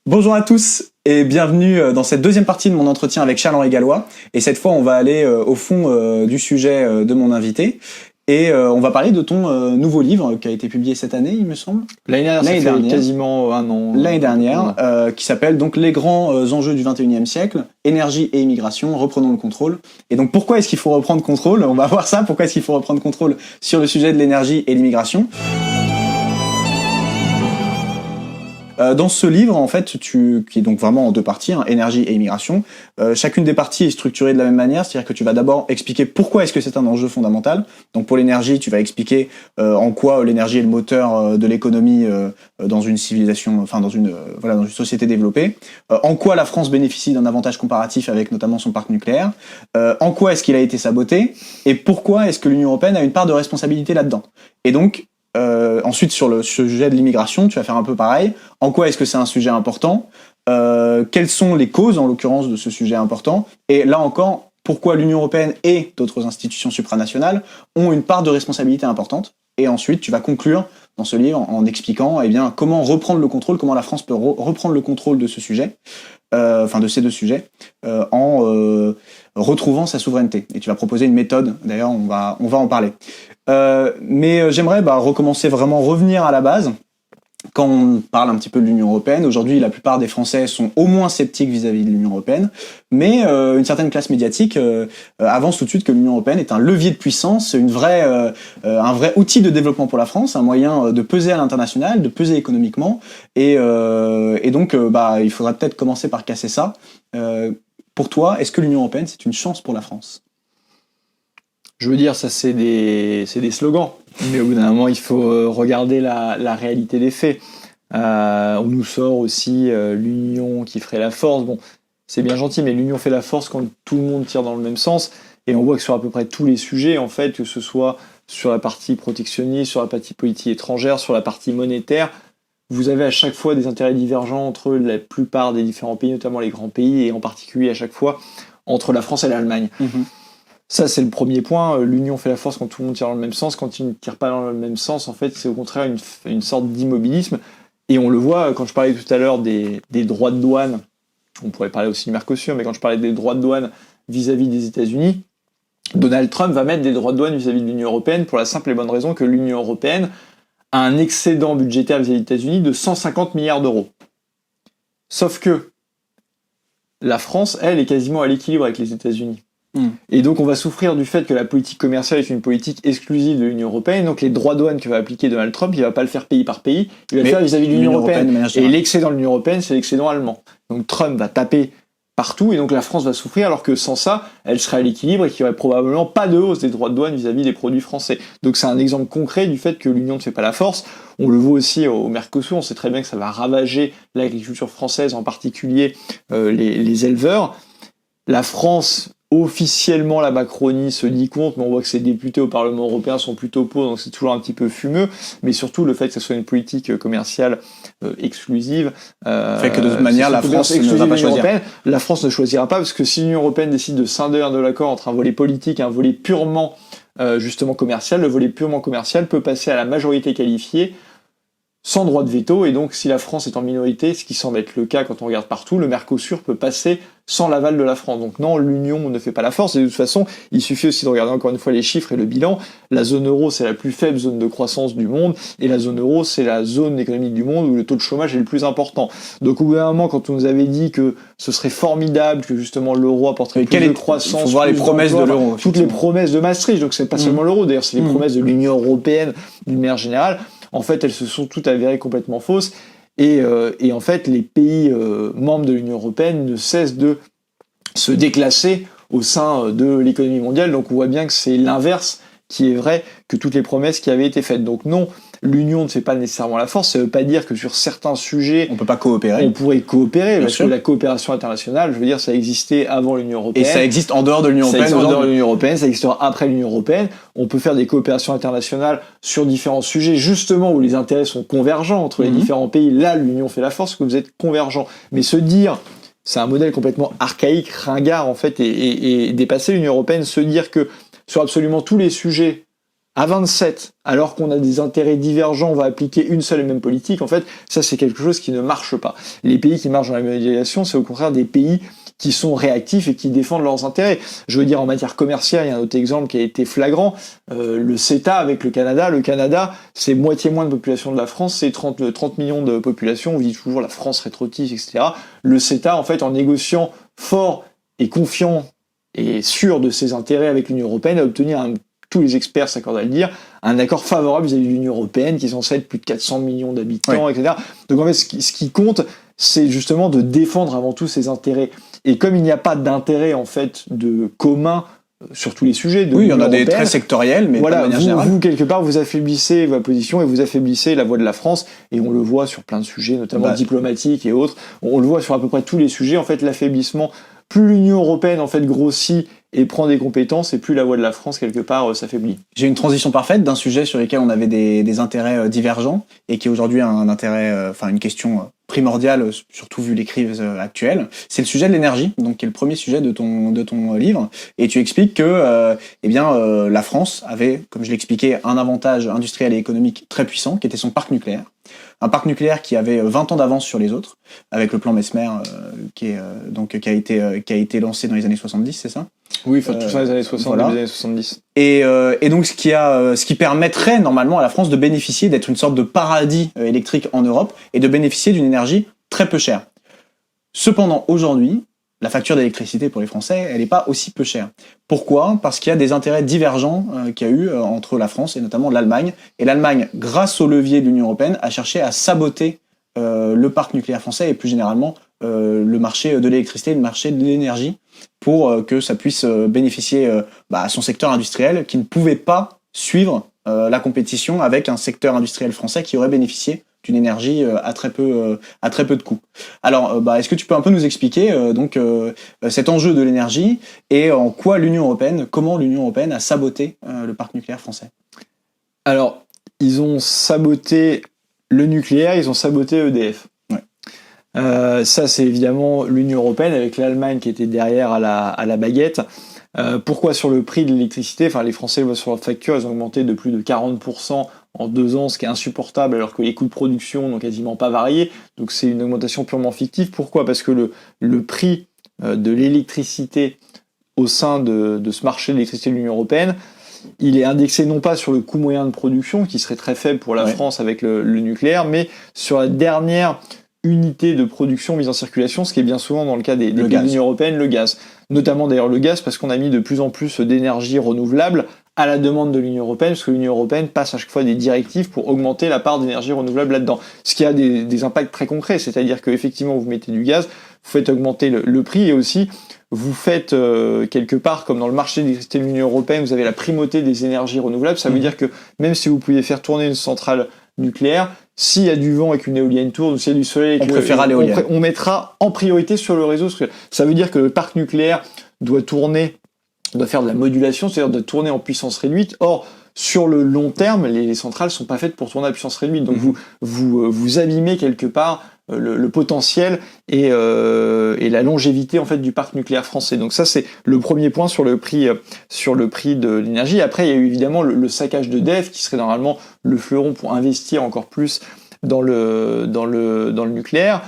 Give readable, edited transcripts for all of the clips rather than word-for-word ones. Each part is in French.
Bonjour à tous et bienvenue dans cette deuxième partie de mon entretien avec Charles-Henri Gallois. Et cette fois, on va aller au fond du sujet de mon invité. Et on va parler de ton nouveau livre qui a été publié cette année, il me semble. L'année dernière, ça fait quasiment un an. L'année dernière, qui s'appelle donc Les grands enjeux du XXIe siècle, énergie et immigration, reprenons le contrôle. Et donc pourquoi est-ce qu'il faut reprendre contrôle? On va voir ça, pourquoi est-ce qu'il faut reprendre contrôle sur le sujet de l'énergie et l'immigration. Dans ce livre, en fait, qui est donc vraiment en deux parties, énergie et immigration, chacune des parties est structurée de la même manière, c'est-à-dire que tu vas d'abord expliquer pourquoi est-ce que c'est un enjeu fondamental. Donc pour l'énergie, tu vas expliquer en quoi l'énergie est le moteur de l'économie dans une civilisation, enfin dans une société développée. En quoi la France bénéficie d'un avantage comparatif avec notamment son parc nucléaire. En quoi est-ce qu'il a été saboté et pourquoi est-ce que l'Union européenne a une part de responsabilité là-dedans. Et donc ensuite, sur le sujet de l'immigration, tu vas faire un peu pareil. En quoi est-ce que c'est un sujet important? Quelles sont les causes, en l'occurrence, de ce sujet important? Et là encore, pourquoi l'Union européenne et d'autres institutions supranationales ont une part de responsabilité importante? Et ensuite, tu vas conclure dans ce livre en expliquant comment reprendre le contrôle, comment la France peut reprendre le contrôle de ce sujet, de ces deux sujets, en retrouvant sa souveraineté. Et tu vas proposer une méthode, d'ailleurs on va en parler. Mais j'aimerais revenir à la base. Quand on parle un petit peu de l'Union européenne, aujourd'hui la plupart des Français sont au moins sceptiques vis-à-vis de l'Union européenne, mais une certaine classe médiatique avance tout de suite que l'Union européenne est un levier de puissance, un vrai outil de développement pour la France, un moyen de peser à l'international, de peser économiquement, et donc il faudra peut-être commencer par casser ça. Pour toi, est-ce que l'Union européenne c'est une chance pour la France ? Je veux dire, ça c'est des slogans, mais au bout d'un moment il faut regarder la réalité des faits. On nous sort aussi l'union qui ferait la force. Bon, c'est bien gentil, mais l'union fait la force quand tout le monde tire dans le même sens. Et on voit que sur à peu près tous les sujets, en fait, que ce soit sur la partie protectionniste, sur la partie politique étrangère, sur la partie monétaire, vous avez à chaque fois des intérêts divergents entre la plupart des différents pays, notamment les grands pays, et en particulier à chaque fois entre la France et l'Allemagne. Mmh. Ça, c'est le premier point. L'union fait la force quand tout le monde tire dans le même sens. Quand il ne tire pas dans le même sens, en fait, c'est au contraire une sorte d'immobilisme. Et on le voit, quand je parlais tout à l'heure des droits de douane, on pourrait parler aussi du Mercosur, mais quand je parlais des droits de douane vis-à-vis des États-Unis, Donald Trump va mettre des droits de douane vis-à-vis de l'Union européenne pour la simple et bonne raison que l'Union européenne a un excédent budgétaire vis-à-vis des États-Unis de 150 milliards d'euros. Sauf que la France, elle, est quasiment à l'équilibre avec les États-Unis. Et donc on va souffrir du fait que la politique commerciale est une politique exclusive de l'Union européenne. Donc les droits de douane que va appliquer Donald Trump, il va pas le faire pays par pays, il va le faire vis-à-vis de l'Union européenne. Et l'excédent de l'Union européenne, c'est l'excédent allemand. Donc Trump va taper partout et donc la France va souffrir, alors que sans ça, elle serait à l'équilibre et qu'il n'y aurait probablement pas de hausse des droits de douane vis-à-vis des produits français. Donc c'est un exemple concret du fait que l'Union ne fait pas la force. On le voit aussi au Mercosur, on sait très bien que ça va ravager l'agriculture française, en particulier les éleveurs. La France, officiellement, la Macronie se dit contre, mais on voit que ses députés au Parlement européen sont plutôt pour, donc c'est toujours un petit peu fumeux. Mais surtout, le fait que ce soit une politique commerciale exclusive fait que de toute manière, la France ne va pas choisir. La France ne choisira pas, parce que si l'Union européenne décide de scinder un de l'accord entre un volet politique et un volet purement justement commercial, le volet purement commercial peut passer à la majorité qualifiée sans droit de veto, et donc si la France est en minorité, ce qui semble être le cas quand on regarde partout, le Mercosur peut passer sans l'aval de la France. Donc non, l'Union ne fait pas la force, et de toute façon, il suffit aussi de regarder encore une fois les chiffres et le bilan. La zone euro, c'est la plus faible zone de croissance du monde, et la zone euro, c'est la zone économique du monde où le taux de chômage est le plus important. Donc au bout d'un moment, quand on nous avait dit que ce serait formidable, que justement l'euro apporterait plus de croissance, il faut voir les promesses de l'euro. Toutes les promesses de Maastricht, donc c'est pas seulement l'euro, d'ailleurs c'est les promesses de l'Union européenne d'une manière générale. En fait, elles se sont toutes avérées complètement fausses. Et en fait, les pays membres de l'Union européenne ne cessent de se déclasser au sein de l'économie mondiale. Donc on voit bien que c'est l'inverse qui est vrai que toutes les promesses qui avaient été faites. Donc non, l'Union ne fait pas nécessairement la force. Ça ne veut pas dire que sur certains sujets, on peut pas coopérer. On pourrait coopérer, parce que la coopération internationale, je veux dire, ça existait avant l'Union européenne. Et ça existe en dehors de l'Union européenne. Ça existe en dehors de l'Union européenne, ça existera après l'Union européenne. On peut faire des coopérations internationales sur différents sujets, justement où les intérêts sont convergents entre les différents pays. Là, l'Union fait la force, parce que vous êtes convergents. Mais se dire, c'est un modèle complètement archaïque, ringard en fait, et dépasser l'Union européenne, se dire que sur absolument tous les sujets à 27, alors qu'on a des intérêts divergents, on va appliquer une seule et même politique, en fait, ça c'est quelque chose qui ne marche pas. Les pays qui marchent dans la mondialisation, c'est au contraire des pays qui sont réactifs et qui défendent leurs intérêts. Je veux dire, en matière commerciale, il y a un autre exemple qui a été flagrant, le CETA avec le Canada. Le Canada, c'est moitié moins de population de la France, c'est 30 millions de population, on dit toujours la France rétrotive, etc. Le CETA, en fait, en négociant fort et confiant et sûr de ses intérêts avec l'Union européenne, a obtenu tous les experts s'accordent à le dire, un accord favorable vis-à-vis de l'Union européenne, qui est censé être plus de 400 millions d'habitants, etc. Donc en fait, ce qui compte, c'est justement de défendre avant tout ses intérêts. Et comme il n'y a pas d'intérêt, en fait, de commun sur tous les sujets de oui, il y en a des très sectoriels, mais voilà, de manière générale. Vous, quelque part, vous affaiblissez votre position et vous affaiblissez la voix de la France, et on le voit sur plein de sujets, notamment diplomatiques et autres. On le voit sur à peu près tous les sujets, en fait, l'affaiblissement. Plus l'Union européenne, en fait, grossit et prend des compétences, et plus la voix de la France, quelque part, s'affaiblit. J'ai une transition parfaite d'un sujet sur lequel on avait des intérêts divergents, et qui est aujourd'hui un intérêt, une question primordiale, surtout vu les crises actuelles. C'est le sujet de l'énergie, donc qui est le premier sujet de ton livre. Et tu expliques que, la France avait, comme je l'expliquais, un avantage industriel et économique très puissant, qui était son parc nucléaire. Un parc nucléaire qui avait 20 ans d'avance sur les autres, avec le plan Mesmer, qui a été lancé dans les années 70, c'est ça? Oui, tout ça les années 60, voilà. Les années 70. Et donc ce qui permettrait normalement à la France de bénéficier d'être une sorte de paradis électrique en Europe et de bénéficier d'une énergie très peu chère. Cependant, aujourd'hui, la facture d'électricité pour les Français, elle n'est pas aussi peu chère. Pourquoi ? Parce qu'il y a des intérêts divergents qu'il y a eu entre la France et notamment l'Allemagne. Et l'Allemagne, grâce au levier de l'Union européenne, a cherché à saboter le parc nucléaire français et plus généralement le marché de l'électricité, le marché de l'énergie, pour que ça puisse bénéficier à son secteur industriel qui ne pouvait pas suivre la compétition avec un secteur industriel français qui aurait bénéficié d'une énergie à très peu de coûts. Alors, est-ce que tu peux un peu nous expliquer cet enjeu de l'énergie et comment l'Union européenne a saboté le parc nucléaire français ? Alors, ils ont saboté le nucléaire, ils ont saboté EDF. Ça, c'est évidemment l'Union européenne avec l'Allemagne qui était derrière à la baguette. Pourquoi sur le prix de l'électricité ? Enfin, les Français le voient sur leur facture, ils ont augmenté de plus de 40% en 2 ans, ce qui est insupportable, alors que les coûts de production n'ont quasiment pas varié. Donc c'est une augmentation purement fictive. Pourquoi ? Parce que le prix de l'électricité au sein de ce marché de l'électricité de l'Union européenne, il est indexé non pas sur le coût moyen de production, qui serait très faible pour la France avec le nucléaire, mais sur la dernière unité de production mise en circulation, ce qui est bien souvent dans le cas des pays de l'Union européenne, le gaz. Notamment d'ailleurs le gaz, parce qu'on a mis de plus en plus d'énergie renouvelable à la demande de l'Union européenne, parce que l'Union européenne passe à chaque fois des directives pour augmenter la part d'énergie renouvelable là-dedans. Ce qui a des impacts très concrets, c'est-à-dire qu'effectivement vous mettez du gaz, vous faites augmenter le prix, et aussi vous faites quelque part, comme dans le marché de l'électricité de l'Union européenne, vous avez la primauté des énergies renouvelables. Ça veut dire que même si vous pouviez faire tourner une centrale nucléaire, s'il y a du vent et qu'une éolienne tourne, ou s'il y a du soleil, on mettra en priorité sur le réseau. Ça veut dire que le parc nucléaire doit faire de la modulation, c'est-à-dire de tourner en puissance réduite. Or, sur le long terme, les centrales sont pas faites pour tourner à puissance réduite. Donc vous abîmez quelque part le potentiel et la longévité en fait du parc nucléaire français. Donc ça, c'est le premier point sur le prix de l'énergie. Après, il y a eu évidemment le saccage d'EDF qui serait normalement le fleuron pour investir encore plus dans le nucléaire.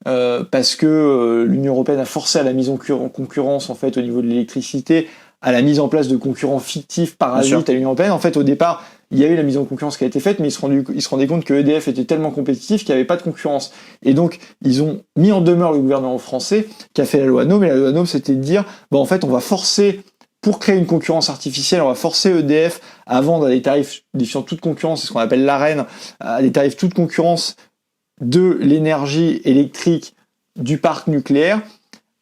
Parce que l'Union européenne a forcé à la mise en concurrence en fait au niveau de l'électricité, à la mise en place de concurrents fictifs parasites à l'Union européenne. En fait, au départ, il y avait la mise en concurrence qui a été faite, mais ils se rendaient compte que EDF était tellement compétitif qu'il n'y avait pas de concurrence. Et donc, ils ont mis en demeure le gouvernement français qui a fait la loi NOM, et la loi NOM, c'était de dire, en fait, on va forcer, pour créer une concurrence artificielle, on va forcer EDF à vendre à des tarifs défiant toute concurrence, c'est ce qu'on appelle l'AREN, à des tarifs toute concurrence de l'énergie électrique du parc nucléaire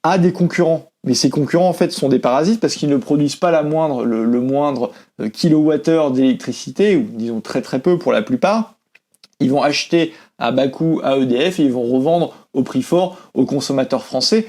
à des concurrents. Mais ces concurrents, en fait, sont des parasites parce qu'ils ne produisent pas le moindre kilowattheure d'électricité, ou disons très très peu pour la plupart. Ils vont acheter à bas coût à EDF et ils vont revendre au prix fort aux consommateurs français.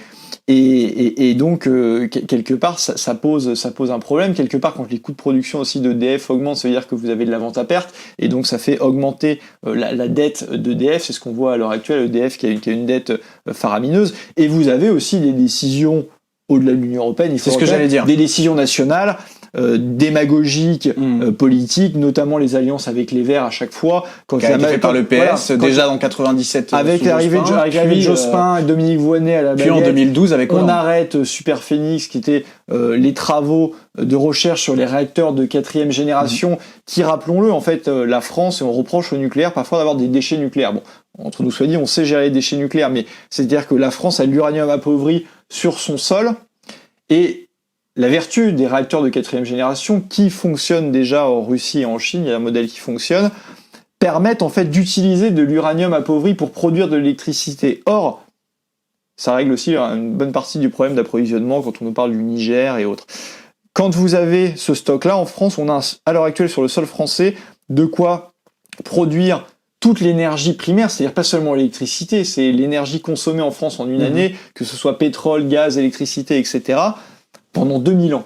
Et donc, quelque part, ça pose un problème. Quelque part, quand les coûts de production aussi d'EDF augmentent, ça veut dire que vous avez de la vente à perte, et donc ça fait augmenter la dette d'EDF. C'est ce qu'on voit à l'heure actuelle, EDF qui a une dette faramineuse. Et vous avez aussi des décisions au-delà de l'Union européenne, c'est ce que j'allais dire. Des décisions nationales démagogique, politique, notamment les alliances avec les Verts à chaque fois. Quand qui a été fait par le PS, déjà dans 97. Avec l'arrivée de Jospin et Dominique Voynet à la baguette. Puis en 2012 avec Hollande. On arrête Super Phénix, qui était les travaux de recherche sur les réacteurs de 4e génération, qui, rappelons-le, en fait, la France, et on reproche au nucléaire parfois d'avoir des déchets nucléaires. Bon, entre nous soit dit, on sait gérer les déchets nucléaires, mais c'est-à-dire que la France a de l'uranium appauvri sur son sol, et la vertu des réacteurs de 4e génération, qui fonctionnent déjà en Russie et en Chine, il y a un modèle qui fonctionne, permettent en fait d'utiliser de l'uranium appauvri pour produire de l'électricité. Or, ça règle aussi une bonne partie du problème d'approvisionnement quand on nous parle du Niger et autres. Quand vous avez ce stock-là, en France, on a à l'heure actuelle sur le sol français de quoi produire toute l'énergie primaire, c'est-à-dire pas seulement l'électricité, c'est l'énergie consommée en France en une année, que ce soit pétrole, gaz, électricité, etc., pendant 2000 ans,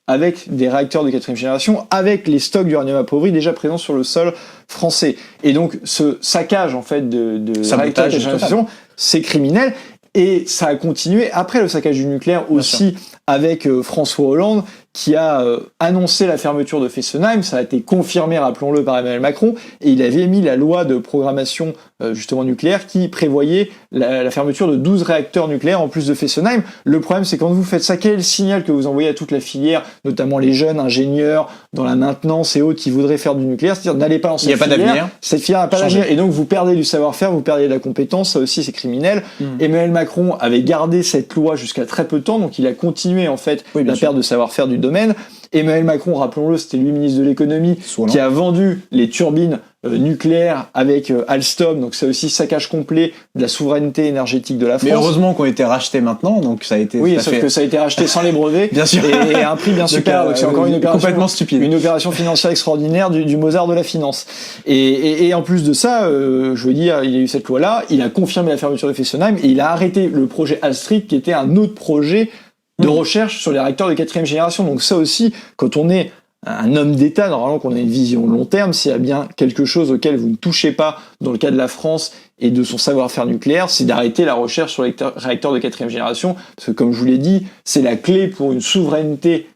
avec des réacteurs de 4e génération, avec les stocks d'uranium appauvri déjà présents sur le sol français. Et donc, ce saccage, en fait, de réacteurs de 4e génération, c'est criminel. Et ça a continué après le saccage du nucléaire aussi, avec François Hollande, qui a annoncé la fermeture de Fessenheim. Ça a été confirmé, rappelons-le, par Emmanuel Macron, et il avait mis la loi de programmation justement nucléaire qui prévoyait la fermeture de 12 réacteurs nucléaires en plus de Fessenheim. Le problème, c'est quand vous faites ça, quel est le signal que vous envoyez à toute la filière, notamment les jeunes ingénieurs dans la maintenance et autres qui voudraient faire du nucléaire, c'est-à-dire n'allez pas dans cette filière. Il n'y a pas d'avenir. Cette filière n'a pas d'avenir, et donc vous perdez du savoir-faire, vous perdez de la compétence, ça aussi c'est criminel. Emmanuel Macron avait gardé cette loi jusqu'à très peu de temps, donc il a continué en fait la perte de savoir-faire du domaine. Emmanuel Macron, rappelons-le, c'était lui ministre de l'économie, qui a vendu les turbines nucléaires avec Alstom, donc c'est aussi saccage complet de la souveraineté énergétique de la France. Mais heureusement qu'on a été racheté maintenant, donc ça a été... Oui, sauf que ça a été racheté sans les brevets, bien sûr. Et à un prix bien supérieur, donc c'est encore une opération complètement stupide. Une opération financière extraordinaire du Mozart de la finance. Et en plus de ça, je veux dire, il y a eu cette loi-là, il a confirmé la fermeture de Fessenheim, et il a arrêté le projet Alstrid, qui était un autre projet de recherche sur les réacteurs de 4e génération. Donc ça aussi, quand on est un homme d'État, normalement qu'on a une vision long terme, s'il y a bien quelque chose auquel vous ne touchez pas dans le cas de la France et de son savoir-faire nucléaire, c'est d'arrêter la recherche sur les réacteurs de 4e génération, parce que comme je vous l'ai dit, c'est la clé pour une souveraineté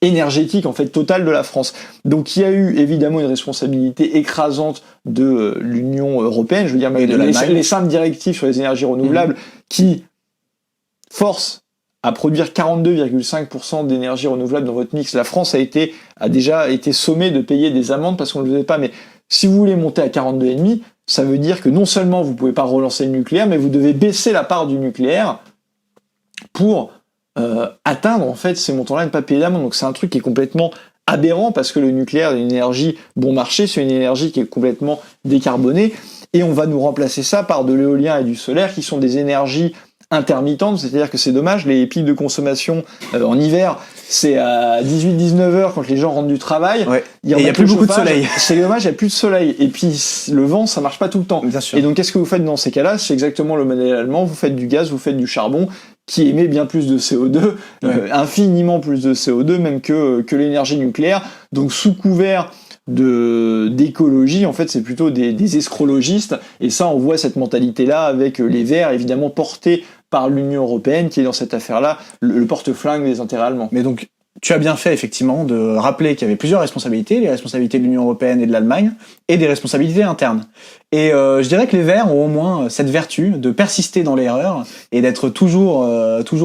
énergétique en fait totale de la France. Donc il y a eu évidemment une responsabilité écrasante de l'Union européenne, je veux dire même les 5 directives sur les énergies renouvelables qui forcent à produire 42,5% d'énergie renouvelable dans votre mix. La France a déjà été sommée de payer des amendes parce qu'on ne le faisait pas. Mais si vous voulez monter à 42,5, ça veut dire que non seulement vous ne pouvez pas relancer le nucléaire, mais vous devez baisser la part du nucléaire pour atteindre en fait ces montants-là et ne pas payer d'amende. Donc c'est un truc qui est complètement aberrant parce que le nucléaire est une énergie bon marché, c'est une énergie qui est complètement décarbonée et on va nous remplacer ça par de l'éolien et du solaire qui sont des énergies intermittente, c'est-à-dire que c'est dommage, les pics de consommation en hiver, c'est à 18-19 heures quand les gens rentrent du travail. Ouais. Il n'y a plus beaucoup de soleil. C'est dommage, il n'y a plus de soleil. Et puis le vent, ça marche pas tout le temps. Bien sûr. Et donc qu'est-ce que vous faites dans ces cas-là? C'est exactement le modèle allemand, vous fêtes du gaz, vous faites du charbon, qui émet bien plus de CO2, infiniment plus de CO2 même que l'énergie nucléaire. Donc sous couvert d'écologie, en fait, c'est plutôt des escrologistes. Et ça, on voit cette mentalité-là avec les Verts, évidemment portés par l'Union européenne, qui est dans cette affaire-là le porte-flingue des intérêts allemands. Mais donc, tu as bien fait, effectivement, de rappeler qu'il y avait plusieurs responsabilités, les responsabilités de l'Union européenne et de l'Allemagne, et des responsabilités internes. Et je dirais que les Verts ont au moins cette vertu de persister dans l'erreur et d'être toujours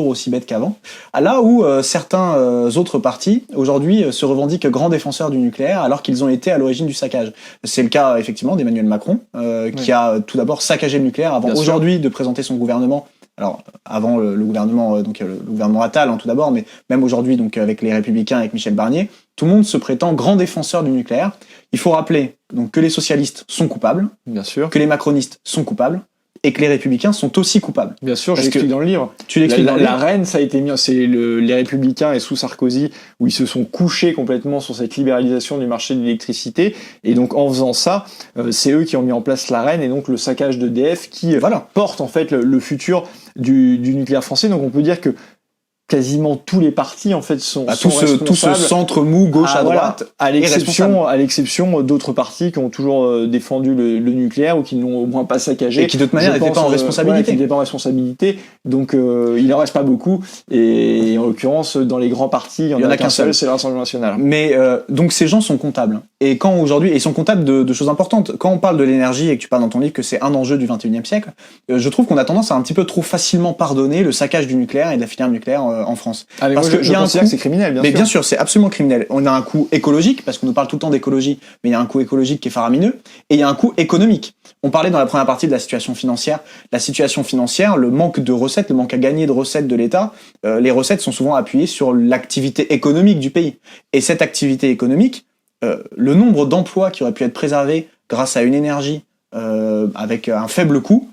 aussi bêtes qu'avant. Là où certains autres partis, aujourd'hui, se revendiquent grands défenseurs du nucléaire, alors qu'ils ont été à l'origine du saccage. C'est le cas, effectivement, d'Emmanuel Macron, qui a tout d'abord saccagé le nucléaire avant aujourd'hui de présenter son gouvernement. Alors, avant le gouvernement, le gouvernement Attal, tout d'abord, mais même aujourd'hui, donc, avec les Républicains, avec Michel Barnier, tout le monde se prétend grand défenseur du nucléaire. Il faut rappeler, donc, que les socialistes sont coupables. Bien sûr. Que les macronistes sont coupables. Et que les républicains sont aussi coupables. Bien sûr, je l'explique dans le livre. Tu l'expliques dans le livre. La reine, ça a été mis, c'est les républicains et sous Sarkozy, où ils se sont couchés complètement sur cette libéralisation du marché de l'électricité. Et donc, en faisant ça, c'est eux qui ont mis en place la reine et donc le saccage d'EDF qui porte, en fait, le futur du nucléaire français. Donc, on peut dire que quasiment tous les partis en fait sont tout ce centre mou gauche à droite, à l'exception d'autres partis qui ont toujours défendu le nucléaire ou qui n'ont au moins pas saccagé et qui de toute manière n'étaient pas en responsabilité. Qui n'étaient pas en responsabilité. Donc il n'en reste pas beaucoup et en l'occurrence dans les grands partis il y en a qu'un seul, c'est le Rassemblement national. Mais donc ces gens sont comptables et quand aujourd'hui ils sont comptables de choses importantes. Quand on parle de l'énergie et que tu parles dans ton livre que c'est un enjeu du 21e siècle, je trouve qu'on a tendance à un petit peu trop facilement pardonner le saccage du nucléaire et de la filière nucléaire en France. Parce que je considère que c'est criminel, bien sûr. Mais bien sûr, c'est absolument criminel. On a un coût écologique, parce qu'on nous parle tout le temps d'écologie, mais il y a un coût écologique qui est faramineux, et il y a un coût économique. On parlait dans la première partie de la situation financière. La situation financière, le manque de recettes, le manque à gagner de recettes de l'État, les recettes sont souvent appuyées sur l'activité économique du pays. Et cette activité économique, le nombre d'emplois qui auraient pu être préservés grâce à une énergie avec un faible coût,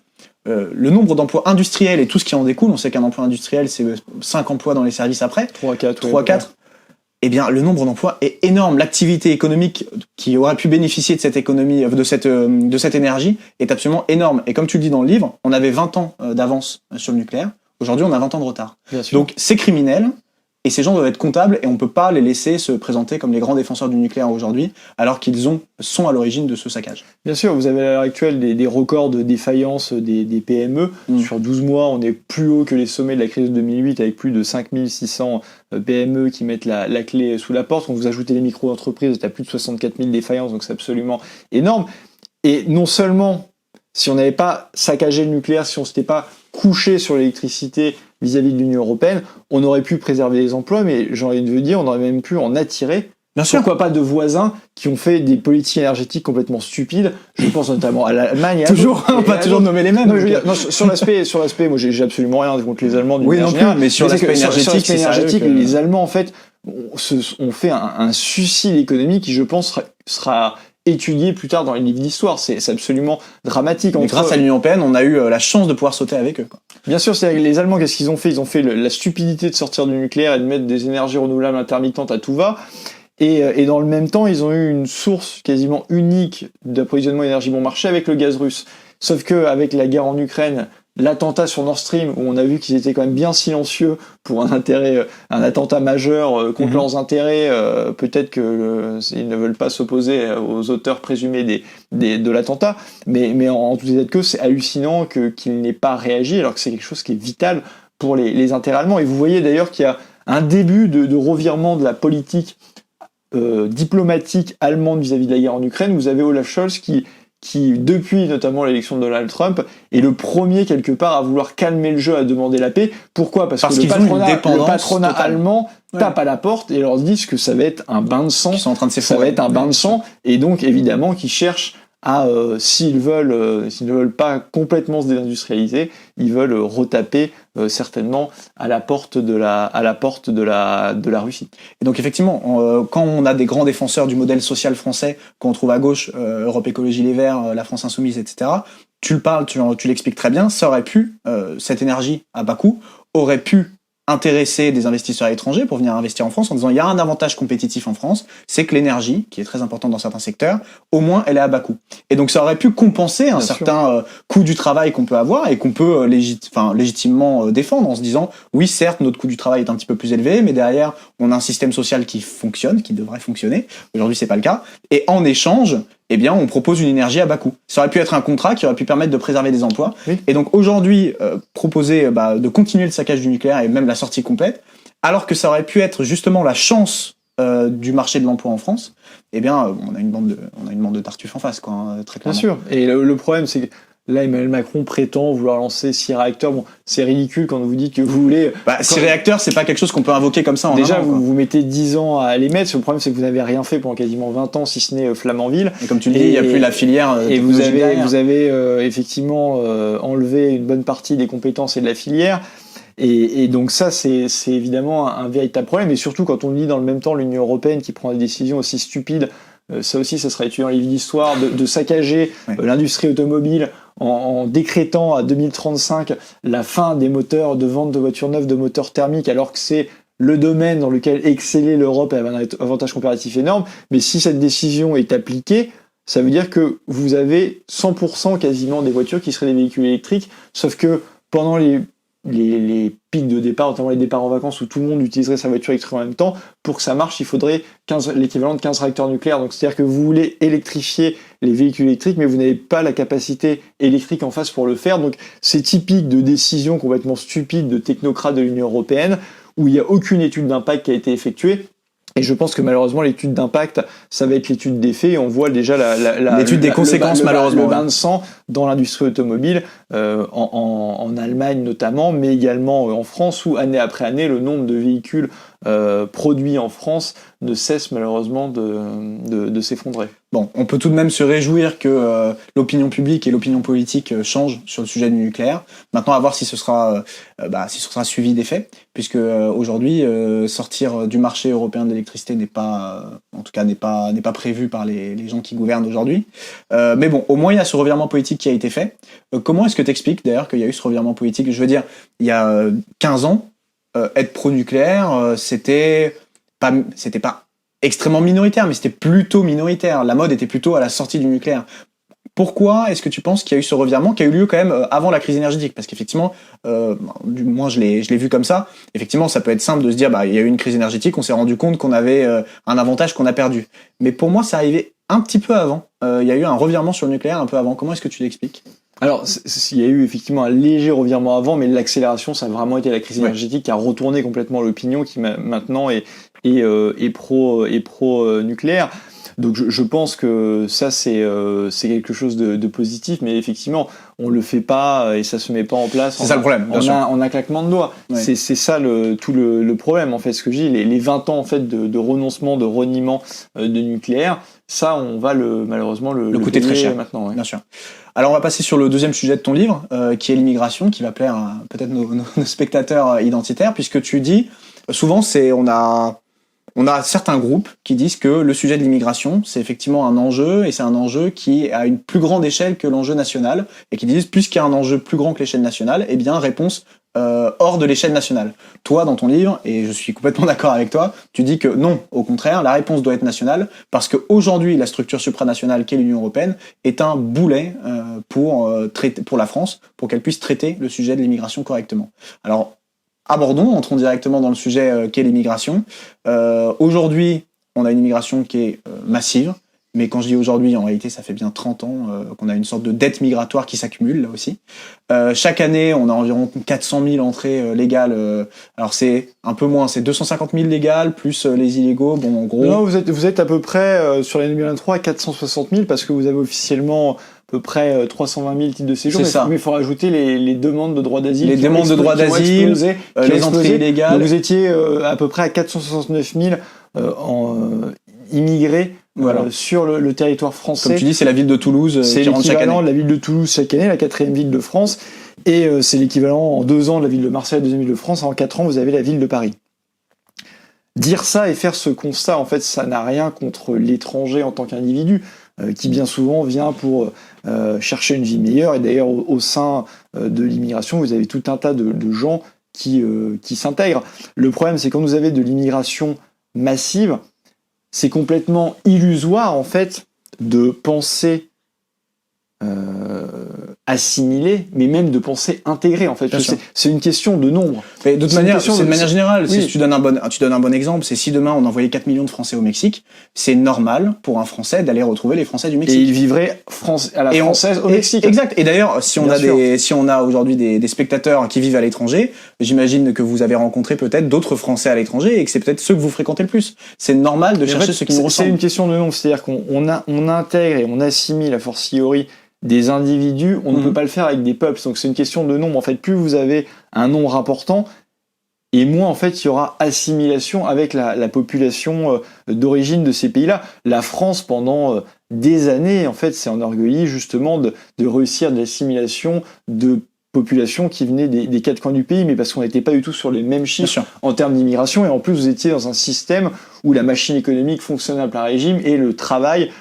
le nombre d'emplois industriels et tout ce qui en découle, on sait qu'un emploi industriel, c'est 5 emplois dans les services après. 3-4. Eh bien, le nombre d'emplois est énorme. L'activité économique qui aurait pu bénéficier de cette économie, de cette énergie, est absolument énorme. Et comme tu le dis dans le livre, on avait 20 ans d'avance sur le nucléaire. Aujourd'hui, on a 20 ans de retard. Donc, c'est criminel. Et ces gens doivent être comptables et on peut pas les laisser se présenter comme les grands défenseurs du nucléaire aujourd'hui, alors qu'ils sont à l'origine de ce saccage. Bien sûr, vous avez à l'heure actuelle des records de défaillance des PME. Sur 12 mois, on est plus haut que les sommets de la crise de 2008, avec plus de 5600 PME qui mettent la clé sous la porte. Quand vous ajoutez les micro-entreprises, vous êtes à plus de 64 000 défaillances, donc c'est absolument énorme. Et non seulement, si on n'avait pas saccagé le nucléaire, si on s'était pas couché sur l'électricité vis-à-vis de l'Union européenne, on aurait pu préserver les emplois, mais j'ai envie de dire, on aurait même pu en attirer. Bien sûr. Pourquoi pas de voisins qui ont fait des politiques énergétiques complètement stupides. Je pense notamment à l'Allemagne. Toujours, on va toujours nommer les mêmes. Non, je veux dire, sur l'aspect, moi j'ai absolument rien contre les Allemands. Oui, non plus, mais sur l'aspect énergétique, les Allemands en fait ont fait un suicide économique qui, je pense, sera étudié plus tard dans les livres d'histoire. C'est absolument dramatique. Mais grâce à l'Union européenne, on a eu la chance de pouvoir sauter avec eux, quoi. Bien sûr, c'est les Allemands, qu'est-ce qu'ils ont fait ? Ils ont fait la stupidité de sortir du nucléaire et de mettre des énergies renouvelables intermittentes à tout va. Et dans le même temps, ils ont eu une source quasiment unique d'approvisionnement énergie bon marché avec le gaz russe. Sauf que avec la guerre en Ukraine, l'attentat sur Nord Stream, où on a vu qu'ils étaient quand même bien silencieux pour un attentat majeur contre leurs intérêts, peut-être qu'ils ne veulent pas s'opposer aux auteurs présumés de l'attentat, mais en tout état de cause, c'est hallucinant qu'il n'ait pas réagi, alors que c'est quelque chose qui est vital pour les intérêts allemands. Et vous voyez d'ailleurs qu'il y a un début de revirement de la politique diplomatique allemande vis-à-vis de la guerre en Ukraine. Vous avez Olaf Scholz qui, depuis notamment l'élection de Donald Trump, est le premier quelque part à vouloir calmer le jeu, à demander la paix. Pourquoi ? Parce que le patronat allemand tape à la porte et leur disent que ça va être un bain de sang. Ils sont en train de ça va être un bain de sang, et donc évidemment qu'ils cherchent à, s'ils ne veulent pas complètement se désindustrialiser, ils veulent retaper certainement à la porte de la Russie. Et donc effectivement, quand on a des grands défenseurs du modèle social français qu'on trouve à gauche, Europe Écologie Les Verts, la France Insoumise, etc., tu l'expliques très bien, ça aurait pu, cette énergie à bas coût, aurait pu intéresser des investisseurs étrangers pour venir investir en France en disant il y a un avantage compétitif en France, c'est que l'énergie, qui est très importante dans certains secteurs, au moins elle est à bas coût. Et donc ça aurait pu compenser un certain coût du travail qu'on peut avoir et qu'on peut légitimement défendre en se disant oui certes notre coût du travail est un petit peu plus élevé, mais derrière on a un système social qui fonctionne, qui devrait fonctionner. Aujourd'hui c'est pas le cas. Et en échange, eh bien, on propose une énergie à bas coût. Ça aurait pu être un contrat qui aurait pu permettre de préserver des emplois. Oui. Et donc aujourd'hui, proposer de continuer le saccage du nucléaire et même la sortie complète, alors que ça aurait pu être justement la chance du marché de l'emploi en France, eh bien, on a une bande de tartuffes en face, quoi, hein, très clairement. Bien sûr. Et le problème, c'est que là, Emmanuel Macron prétend vouloir lancer 6 réacteurs. Bon, c'est ridicule quand vous dites que vous voulez... 6 réacteurs, c'est pas quelque chose qu'on peut invoquer comme ça en déjà, un an. Déjà, vous mettez 10 ans à les mettre. Le problème, c'est que vous n'avez rien fait pendant quasiment 20 ans, si ce n'est Flamanville. Et comme tu le dis, il n'y a plus la filière. Et vous avez effectivement enlevé une bonne partie des compétences et de la filière. Et donc ça, c'est évidemment un véritable problème. Et surtout, quand on lit dans le même temps l'Union européenne qui prend des décisions aussi stupides, ça aussi, ça serait étudié dans les livres d'histoire, de saccager l'industrie automobile en décrétant à 2035 la fin des moteurs, de vente de voitures neuves, de moteurs thermiques, alors que c'est le domaine dans lequel excellait l'Europe et avait un avantage comparatif énorme. Mais si cette décision est appliquée, ça veut dire que vous avez 100% quasiment des voitures qui seraient des véhicules électriques, sauf que pendant les les pics de départ, notamment les départs en vacances où tout le monde utiliserait sa voiture électrique en même temps. Pour que ça marche, il faudrait l'équivalent de 15 réacteurs nucléaires. Donc c'est-à-dire que vous voulez électrifier les véhicules électriques, mais vous n'avez pas la capacité électrique en face pour le faire. Donc c'est typique de décisions complètement stupides de technocrates de l'Union européenne où il n'y a aucune étude d'impact qui a été effectuée. Et je pense que malheureusement, l'étude d'impact, ça va être l'étude des faits. Et on voit déjà l'étude des conséquences, malheureusement. Le bain de sang dans l'industrie automobile, en Allemagne notamment, mais également en France, où année après année, le nombre de véhicules produits en France ne cesse malheureusement de s'effondrer. Bon, on peut tout de même se réjouir que l'opinion publique et l'opinion politique changent sur le sujet du nucléaire. Maintenant, à voir si ce sera suivi des faits, puisque aujourd'hui, sortir du marché européen de l'électricité n'est pas prévu par les gens qui gouvernent aujourd'hui. Mais bon, au moins il y a ce revirement politique qui a été fait. Comment est-ce que tu expliques d'ailleurs qu'il y a eu ce revirement politique ? Je veux dire, il y a 15 ans, être pro-nucléaire, c'était pas extrêmement minoritaire, mais c'était plutôt minoritaire. La mode était plutôt à la sortie du nucléaire. Pourquoi est-ce que tu penses qu'il y a eu ce revirement qui a eu lieu quand même avant la crise énergétique ? Parce qu'effectivement, du moins je l'ai vu comme ça, effectivement ça peut être simple de se dire il y a eu une crise énergétique, on s'est rendu compte qu'on avait un avantage qu'on a perdu. Mais pour moi, ça arrivait un petit peu avant. Il y a eu un revirement sur le nucléaire un peu avant. Comment est-ce que tu l'expliques ? Alors, il y a eu effectivement un léger revirement avant, mais l'accélération, ça a vraiment été la crise énergétique qui a retourné complètement l'opinion, qui maintenant est pro nucléaire. Donc je pense que ça c'est quelque chose de positif, mais effectivement on le fait pas et ça se met pas en place. C'est ça le problème. On a claquement de doigts. Ouais. C'est ça tout le problème en fait. Ce que je dis, les 20 ans en fait de renoncement, de reniement de nucléaire, ça on va malheureusement le coûter très cher maintenant. Ouais. Bien sûr. Alors on va passer sur le deuxième sujet de ton livre, qui est l'immigration, qui va plaire à peut-être nos spectateurs identitaires, puisque tu dis souvent on a certains groupes qui disent que le sujet de l'immigration, c'est effectivement un enjeu, et c'est un enjeu qui est à une plus grande échelle que l'enjeu national, et qui disent, puisqu'il y a un enjeu plus grand que l'échelle nationale, eh bien, réponse hors de l'échelle nationale. Toi, dans ton livre, et je suis complètement d'accord avec toi, tu dis que non, au contraire, la réponse doit être nationale, parce qu'aujourd'hui, la structure supranationale qu'est l'Union européenne est un boulet pour la France, pour qu'elle puisse traiter le sujet de l'immigration correctement. Alors, abordons, entrons directement dans le sujet qu'est l'immigration. Aujourd'hui, on a une immigration qui est massive, mais quand je dis aujourd'hui, en réalité, ça fait bien 30 ans qu'on a une sorte de dette migratoire qui s'accumule, là aussi. Chaque année, on a environ 400 000 entrées légales. Alors, c'est un peu moins, c'est 250 000 légales, plus les illégaux. Bon, en gros... Non, vous êtes à peu près, sur l'année 2023, à 460 000, parce que vous avez officiellement... à peu près 320 000 titres de séjour, mais il faut rajouter les demandes de droit d'asile. Les demandes de droit d'asile, les entrées illégales. Donc vous étiez à peu près à 469 000 immigrés sur le territoire français. Comme tu dis, c'est la ville de Toulouse qui rentre chaque année. C'est l'équivalent de la ville de Toulouse chaque année, la 4e ville de France, et c'est l'équivalent en 2 ans de la ville de Marseille, la 2e ville de France, en 4 ans vous avez la ville de Paris. Dire ça et faire ce constat, en fait, ça n'a rien contre l'étranger en tant qu'individu, qui bien souvent vient pour chercher une vie meilleure. Et d'ailleurs, au sein de l'immigration, vous avez tout un tas de gens qui s'intègrent. Le problème, c'est quand vous avez de l'immigration massive, c'est complètement illusoire, en fait, de penser assimiler, mais même de penser intégrer, en fait. C'est une question de nombre. Mais de toute manière, c'est de manière générale. Oui. Si tu donnes un bon exemple, c'est si demain on envoyait 4 millions de Français au Mexique, c'est normal pour un Français d'aller retrouver les Français du Mexique. Et il vivrait à la française au Mexique. Exact. Et d'ailleurs, si on a aujourd'hui des spectateurs qui vivent à l'étranger, j'imagine que vous avez rencontré peut-être d'autres Français à l'étranger et que c'est peut-être ceux que vous fréquentez le plus. C'est normal de chercher ceux qui nous ressemblent. C'est une question de nombre. C'est-à-dire qu'on intègre et on assimile a fortiori des individus, on ne peut pas le faire avec des peuples. Donc c'est une question de nombre. En fait, plus vous avez un nombre important, et moins en fait il y aura assimilation avec la population d'origine de ces pays-là. La France, pendant des années, en fait, s'est enorgueillie justement de réussir de l'assimilation de populations qui venaient des 4 coins du pays, mais parce qu'on n'était pas du tout sur les mêmes chiffres en termes d'immigration, et en plus vous étiez dans un système où la machine économique fonctionnait à plein régime, et le travail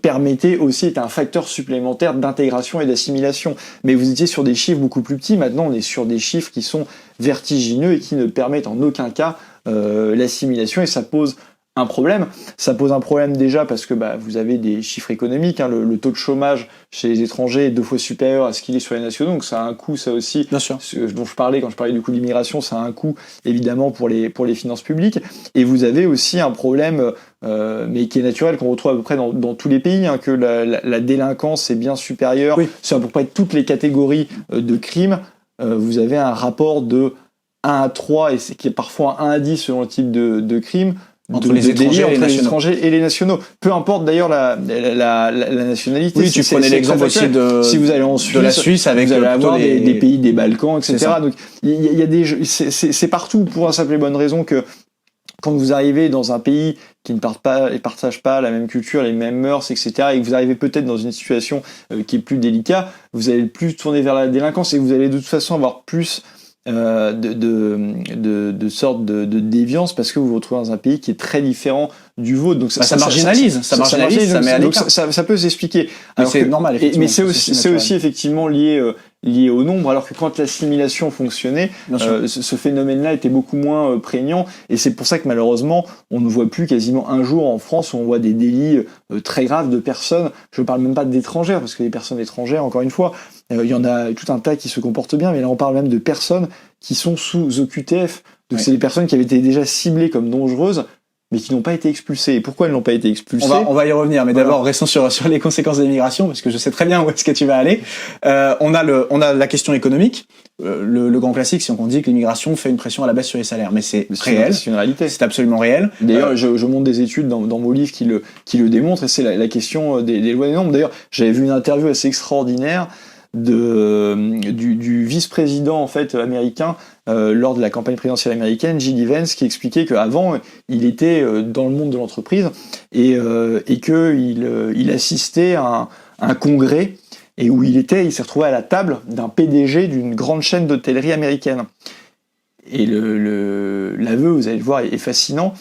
permettait aussi, était un facteur supplémentaire d'intégration et d'assimilation. Mais vous étiez sur des chiffres beaucoup plus petits. Maintenant, on est sur des chiffres qui sont vertigineux et qui ne permettent en aucun cas l'assimilation, et ça pose un problème. Ça pose un problème déjà parce que vous avez des chiffres économiques, hein, le taux de chômage chez les étrangers est 2 fois supérieur à ce qu'il est sur les nationaux, donc ça a un coût, ça aussi. Bien sûr. Ce dont je parlais quand je parlais du coût de l'immigration, ça a un coût évidemment pour les finances publiques. Et vous avez aussi un problème, mais qui est naturel, qu'on retrouve à peu près dans tous les pays, hein, que la délinquance est bien supérieure sur à peu près toutes les catégories de crimes. Vous avez un rapport de 1 à 3, et qui est parfois 1 à 10 selon le type de crime, entre les étrangers et les nationaux. Peu importe d'ailleurs la nationalité. Oui, tu prenais l'exemple aussi si vous allez en Suisse, de la Suisse avec vous allez avoir des pays des Balkans, etc. Donc il y a c'est partout pour la simple et bonne raison que quand vous arrivez dans un pays qui ne partage pas la même culture, les mêmes mœurs, etc., et que vous arrivez peut-être dans une situation qui est plus délicate, vous allez plus tourner vers la délinquance et vous allez de toute façon avoir plus de sorte de déviance parce que vous vous retrouvez dans un pays qui est très différent du vôtre. Donc ça marginalise, ça met à l'écart. Ça peut s'expliquer. C'est normal. Mais c'est aussi effectivement lié au nombre, alors que quand l'assimilation fonctionnait, ce phénomène-là était beaucoup moins prégnant, et c'est pour ça que malheureusement, on ne voit plus quasiment un jour en France où on voit des délits très graves de personnes. Je ne parle même pas d'étrangères, parce que les personnes étrangères, encore une fois, il y en a tout un tas qui se comportent bien, mais là on parle même de personnes qui sont sous OQTF. Donc c'est des personnes qui avaient été déjà ciblées comme dangereuses, mais qui n'ont pas été expulsées. Et pourquoi elles n'ont pas été expulsées ? On va y revenir, mais d'abord restons sur les conséquences de l'immigration, parce que je sais très bien où est-ce que tu vas aller. On a la question économique. Le grand classique, c'est qu'on dit que l'immigration fait une pression à la baisse sur les salaires, mais c'est réel. C'est une réalité. C'est absolument réel. D'ailleurs, je montre des études dans vos livres qui le démontrent, et c'est la question des lois des nombres. D'ailleurs, j'avais vu une interview assez extraordinaire du vice-président en fait américain lors de la campagne présidentielle américaine, J.D. Vance, qui expliquait qu'avant il était dans le monde de l'entreprise et qu'il assistait à un congrès et où il s'est retrouvé à la table d'un PDG d'une grande chaîne d'hôtellerie américaine. Et l'aveu, vous allez le voir, est fascinant.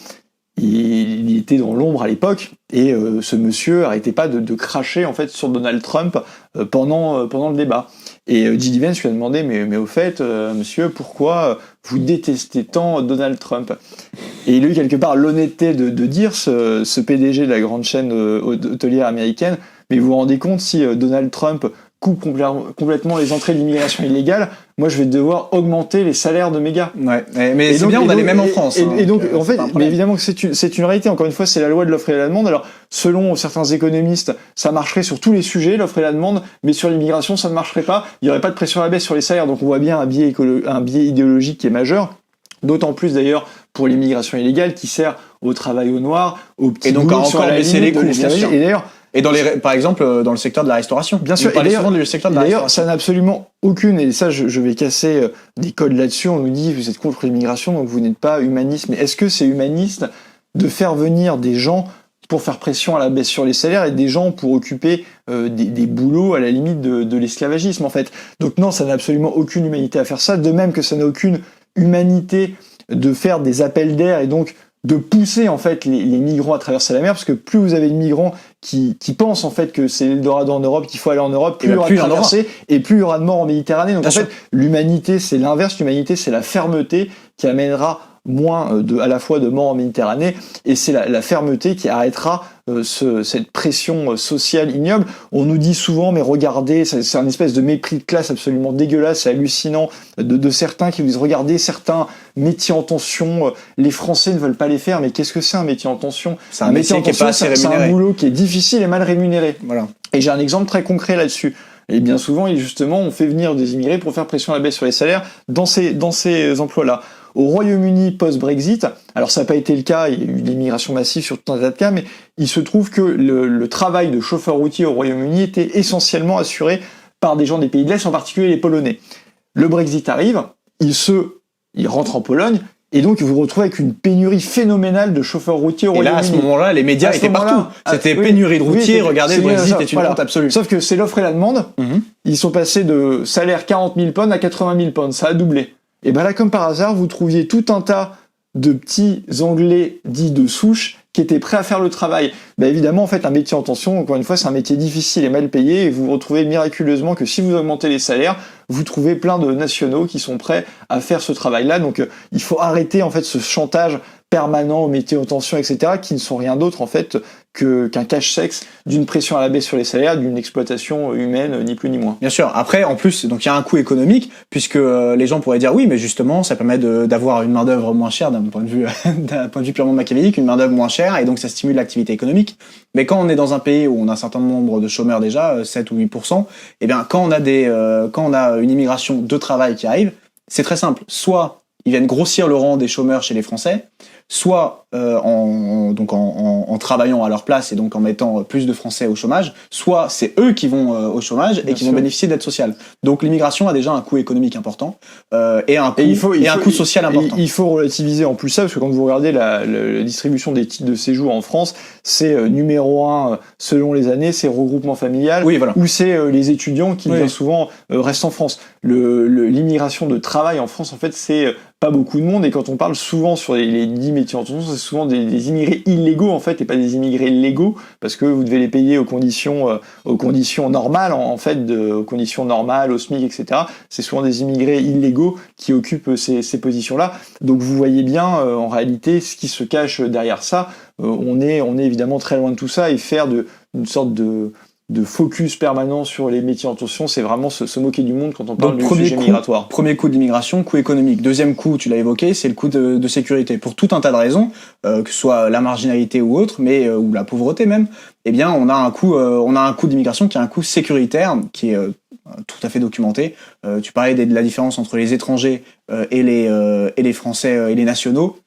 Il était dans l'ombre à l'époque et ce monsieur arrêtait pas de cracher en fait sur Donald Trump pendant le débat. Et J.D. Vance lui a demandé mais au fait monsieur, pourquoi vous détestez tant Donald Trump ? Et il a eu quelque part l'honnêteté de dire ce PDG de la grande chaîne hôtelière américaine, mais vous vous rendez compte, si Donald Trump coupe complètement les entrées de l'immigration illégale, moi je vais devoir augmenter les salaires de mes gars. Ouais, mais c'est bien, on a les mêmes en France. Et donc en fait, mais évidemment que c'est une réalité. Encore une fois, c'est la loi de l'offre et la demande. Alors selon certains économistes, ça marcherait sur tous les sujets, l'offre et la demande, mais sur l'immigration, ça ne marcherait pas. Il n'y aurait pas de pression à la baisse sur les salaires. Donc on voit bien un biais idéologique qui est majeur. D'autant plus d'ailleurs pour l'immigration illégale qui sert au travail au noir, au petit boulot, encore baisser les coûts. Et d'ailleurs, par exemple, dans le secteur de la restauration. Bien sûr. Et d'ailleurs, ça n'a absolument aucune, et ça, je vais casser des codes là-dessus. On nous dit, vous êtes contre l'immigration, donc vous n'êtes pas humaniste. Mais est-ce que c'est humaniste de faire venir des gens pour faire pression à la baisse sur les salaires et des gens pour occuper des boulots à la limite de l'esclavagisme, en fait? Donc non, ça n'a absolument aucune humanité à faire ça. De même que ça n'a aucune humanité de faire des appels d'air et donc de pousser en fait les migrants à traverser la mer, parce que plus vous avez de migrants qui pensent en fait que c'est l'Eldorado en Europe, qu'il faut aller en Europe, plus il y aura de traversées et plus il y aura de morts en Méditerranée. Donc en fait, l'humanité c'est l'inverse, l'humanité c'est la fermeté qui amènera moins à la fois de morts en Méditerranée, et c'est la fermeté qui arrêtera cette pression sociale ignoble. On nous dit souvent, mais regardez, c'est un espèce de mépris de classe absolument dégueulasse et hallucinant de certains qui vous disent, regardez, certains métiers en tension, les Français ne veulent pas les faire, mais qu'est-ce que c'est un métier en tension ? C'est un métier qui est pas assez rémunéré. C'est un boulot qui est difficile et mal rémunéré. Voilà. Et j'ai un exemple très concret là-dessus. Et bien souvent, justement, on fait venir des immigrés pour faire pression à la baisse sur les salaires dans ces emplois-là. Au Royaume-Uni post-Brexit, alors ça n'a pas été le cas, il y a eu de l'immigration massive sur tout un tas de cas, mais il se trouve que le travail de chauffeur routier au Royaume-Uni était essentiellement assuré par des gens des pays de l'Est, en particulier les Polonais. Le Brexit arrive, il rentre en Pologne, et donc vous vous retrouvez avec une pénurie phénoménale de chauffeurs routiers au Royaume-Uni. Et là, à ce moment-là, les médias étaient partout. C'était pénurie de routiers, regardez, le Brexit est une honte absolue. Sauf que c'est l'offre et la demande. Ils sont passés de salaire 40 000 pounds à 80 000 pounds, ça a doublé. Et ben là, comme par hasard, vous trouviez tout un tas de petits Anglais dits de souche qui étaient prêts à faire le travail. Évidemment, en fait, un métier en tension, encore une fois, c'est un métier difficile et mal payé, et vous vous retrouvez miraculeusement que si vous augmentez les salaires, vous trouvez plein de nationaux qui sont prêts à faire ce travail-là. Donc, il faut arrêter, en fait, ce chantage permanent aux métiers en tension, etc., qui ne sont rien d'autre, en fait, qu'un cache-sexe d'une pression à la baisse sur les salaires, d'une exploitation humaine, ni plus ni moins. Bien sûr. Après, en plus, donc il y a un coût économique, puisque les gens pourraient dire oui, mais justement, ça permet d'avoir une main-d'œuvre moins chère d'un point de vue purement machiavélique, une main-d'œuvre moins chère, et donc ça stimule l'activité économique. Mais quand on est dans un pays où on a un certain nombre de chômeurs déjà, 7 ou 8%, eh bien, quand on a une immigration de travail qui arrive, c'est très simple. Soit ils viennent grossir le rang des chômeurs chez les Français, soit en travaillant à leur place et donc en mettant plus de Français au chômage, soit c'est eux qui vont au chômage et qui vont bénéficier d'aide sociale. Donc l'immigration a déjà un coût économique important et un coût social important. Il faut relativiser en plus ça, parce que quand vous regardez la distribution des titres de séjour en France, c'est numéro 1 selon les années, c'est regroupement familial, ou c'est les étudiants qui bien souvent restent en France. L'immigration de travail en France, en fait, c'est pas beaucoup de monde, et quand on parle souvent sur les 10 métiers en tension, c'est souvent des immigrés illégaux en fait, et pas des immigrés légaux, parce que vous devez les payer aux conditions normales, aux conditions normales, au SMIC, etc. C'est souvent des immigrés illégaux qui occupent ces positions-là. Donc vous voyez bien en réalité ce qui se cache derrière ça. On est évidemment très loin de tout ça, et faire une sorte de focus permanent sur les métiers en tension, c'est vraiment se moquer du monde quand on parle du sujet migratoire. Premier coût de l'immigration, coût économique. Deuxième coût, tu l'as évoqué, c'est le coût de sécurité. Pour tout un tas de raisons, que ce soit la marginalité ou autre, ou la pauvreté même, eh bien, on a un coût d'immigration qui a un coût sécuritaire, qui est tout à fait documenté. Tu parlais de la différence entre les étrangers et les Français et les nationaux.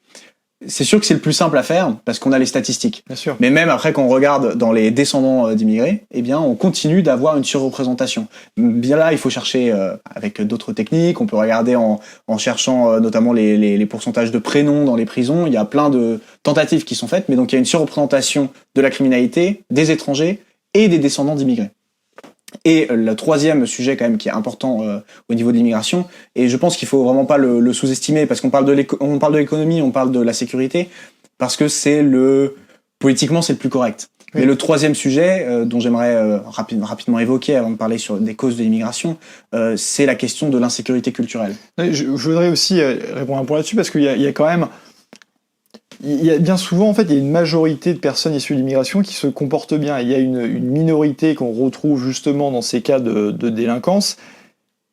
C'est sûr que c'est le plus simple à faire parce qu'on a les statistiques. Bien sûr. Mais même après, quand on regarde dans les descendants d'immigrés, eh bien, on continue d'avoir une surreprésentation. Bien là, il faut chercher avec d'autres techniques. On peut regarder en cherchant notamment les pourcentages de prénoms dans les prisons. Il y a plein de tentatives qui sont faites, mais donc il y a une surreprésentation de la criminalité, des étrangers et des descendants d'immigrés. Et le troisième sujet quand même qui est important au niveau de l'immigration, et je pense qu'il faut vraiment pas le sous-estimer, parce qu'on parle de l'économie, on parle de la sécurité, parce que politiquement c'est le plus correct. Oui. Mais le troisième sujet dont j'aimerais rapidement évoquer avant de parler sur des causes de l'immigration, c'est la question de l'insécurité culturelle. Je voudrais aussi répondre un point là-dessus, parce qu'il y a quand même... Il y a bien souvent, en fait, il y a une majorité de personnes issues de l'immigration qui se comportent bien. Il y a une minorité qu'on retrouve justement dans ces cas de délinquance